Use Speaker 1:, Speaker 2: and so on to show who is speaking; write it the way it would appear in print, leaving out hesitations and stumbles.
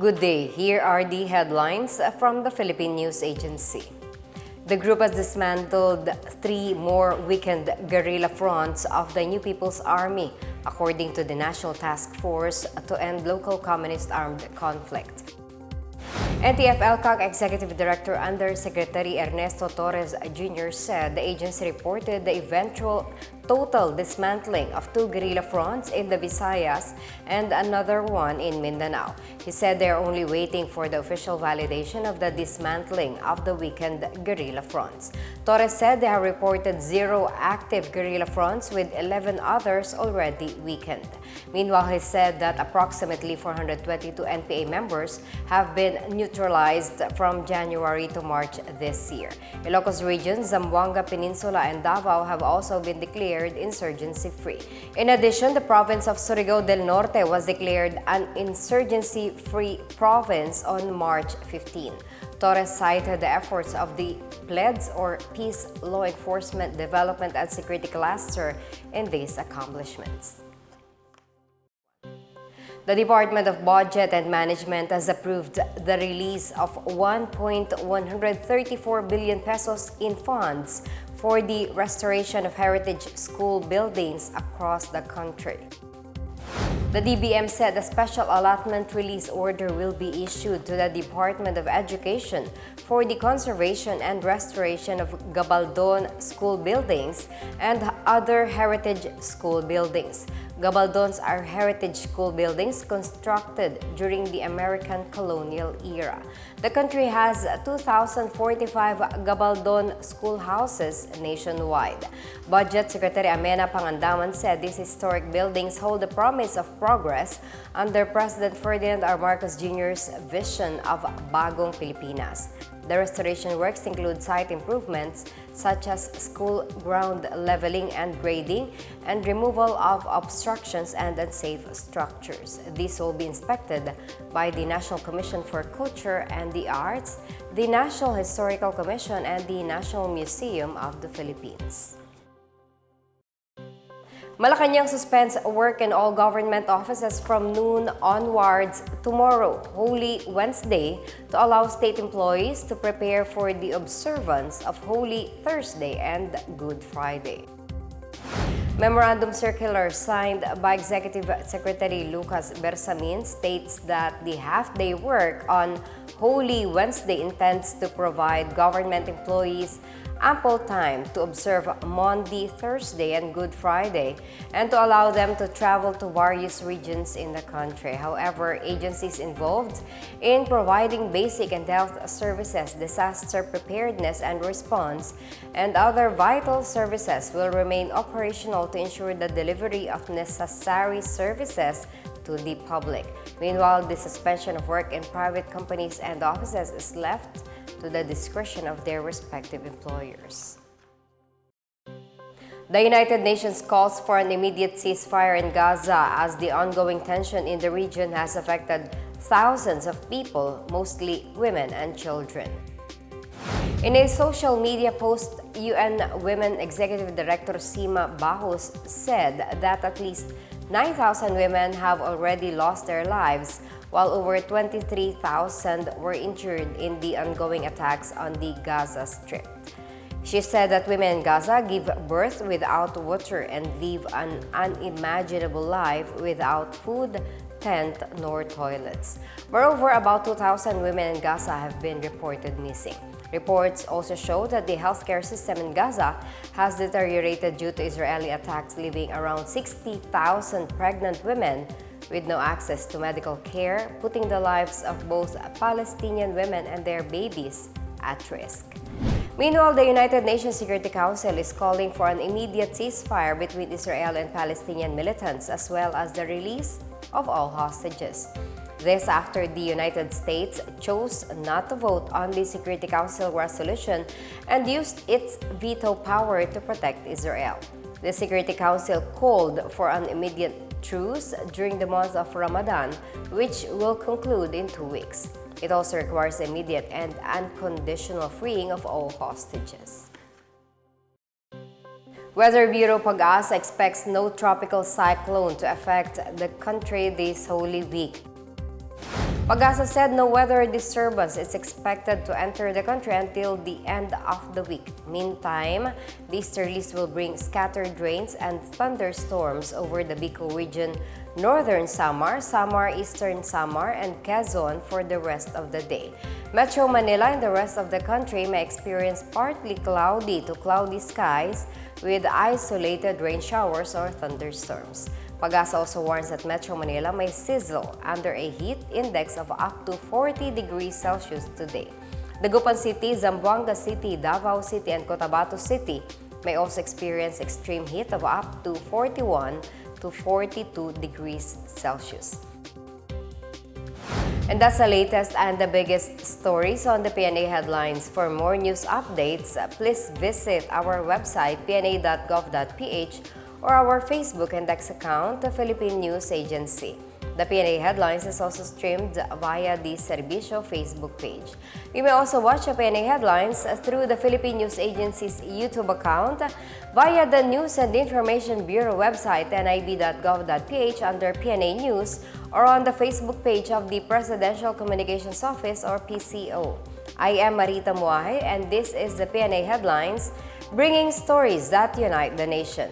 Speaker 1: Good day. Here are the headlines from the Philippine News Agency. The group has dismantled 3 more weakened guerrilla fronts of the New People's Army, according to the National Task Force to End Local Communist Armed Conflict. NTF-ELCAC Executive Director Undersecretary Ernesto Torres Jr. said the agency reported the eventual total dismantling of 2 guerrilla fronts in the Visayas and another one in Mindanao. He said they are only waiting for the official validation of the dismantling of the weakened guerrilla fronts. Torres said they have reported 0 active guerrilla fronts with 11 others already weakened. Meanwhile, he said that approximately 422 NPA members have been neutralized from January to March this year. Ilocos Region, Zamboanga Peninsula, and Davao have also been declared insurgency-free. In addition, the province of Surigao del Norte was declared an insurgency-free province on March 15. Torres cited the efforts of the PLEDS or Peace, Law Enforcement, Development and Security Cluster in these accomplishments. The Department of Budget and Management has approved the release of 1.134 billion pesos in funds for the restoration of heritage school buildings across the country. The DBM said a special allotment release order will be issued to the Department of Education for the conservation and restoration of Gabaldon school buildings and other heritage school buildings. Gabaldons are heritage school buildings constructed during the American colonial era. The country has 2,045 Gabaldon schoolhouses nationwide. Budget Secretary Amena Pangandaman said these historic buildings hold the promise of progress under President Ferdinand R. Marcos Jr.'s vision of Bagong Pilipinas. The restoration works include site improvements such as school ground leveling and grading and removal of obstructions and unsafe structures. These will be inspected by the National Commission for Culture and the Arts, the National Historical Commission, and the National Museum of the Philippines. Malacanang suspends work in all government offices from noon onwards tomorrow, Holy Wednesday, to allow state employees to prepare for the observance of Holy Thursday and Good Friday. Memorandum circular signed by Executive Secretary Lucas Bersamin states that the half-day work on Holy Wednesday intends to provide government employees ample time to observe Maundy, Thursday, and Good Friday, and to allow them to travel to various regions in the country. However, agencies involved in providing basic and health services, disaster preparedness and response, and other vital services will remain operational to ensure the delivery of necessary services to the public. Meanwhile, the suspension of work in private companies and offices is left to the discretion of their respective employers. The United Nations calls for an immediate ceasefire in Gaza as the ongoing tension in the region has affected thousands of people, mostly women and children. In a social media post, UN Women Executive Director Sima Bahus said that at least 9,000 women have already lost their lives, while over 23,000 were injured in the ongoing attacks on the Gaza Strip. She said that women in Gaza give birth without water and live an unimaginable life without food, tent, nor toilets. Moreover, about 2,000 women in Gaza have been reported missing. Reports also show that the healthcare system in Gaza has deteriorated due to Israeli attacks, leaving around 60,000 pregnant women with no access to medical care, putting the lives of both Palestinian women and their babies at risk. Meanwhile, the United Nations Security Council is calling for an immediate ceasefire between Israel and Palestinian militants, as well as the release of all hostages. This after the United States chose not to vote on the Security Council resolution and used its veto power to protect Israel. The Security Council called for an immediate truce during the month of Ramadan, which will conclude in 2 weeks. It also requires immediate and unconditional freeing of all hostages. Weather Bureau PAGASA expects no tropical cyclone to affect the country this Holy Week. PAGASA said no weather disturbance is expected to enter the country until the end of the week. Meantime, the easterlies will bring scattered rains and thunderstorms over the Bicol region, northern Samar, eastern Samar, and Quezon for the rest of the day. Metro Manila and the rest of the country may experience partly cloudy to cloudy skies with isolated rain showers or thunderstorms. PAGASA also warns that Metro Manila may sizzle under a heat index of up to 40 degrees Celsius today. Dagupan City, Zamboanga City, Davao City, and Cotabato City may also experience extreme heat of up to 41 to 42 degrees Celsius. And that's the latest and the biggest stories on the PNA Headlines. For more news updates, please visit our website, pna.gov.ph, or our Facebook and X account, the Philippine News Agency. The PNA Headlines is also streamed via the Servicio Facebook page. You may also watch the PNA Headlines through the Philippine News Agency's YouTube account, via the News and Information Bureau website, nib.gov.ph under PNA News, or on the Facebook page of the Presidential Communications Office or PCO. I am Marita Muahe, and this is the PNA Headlines, bringing stories that unite the nation.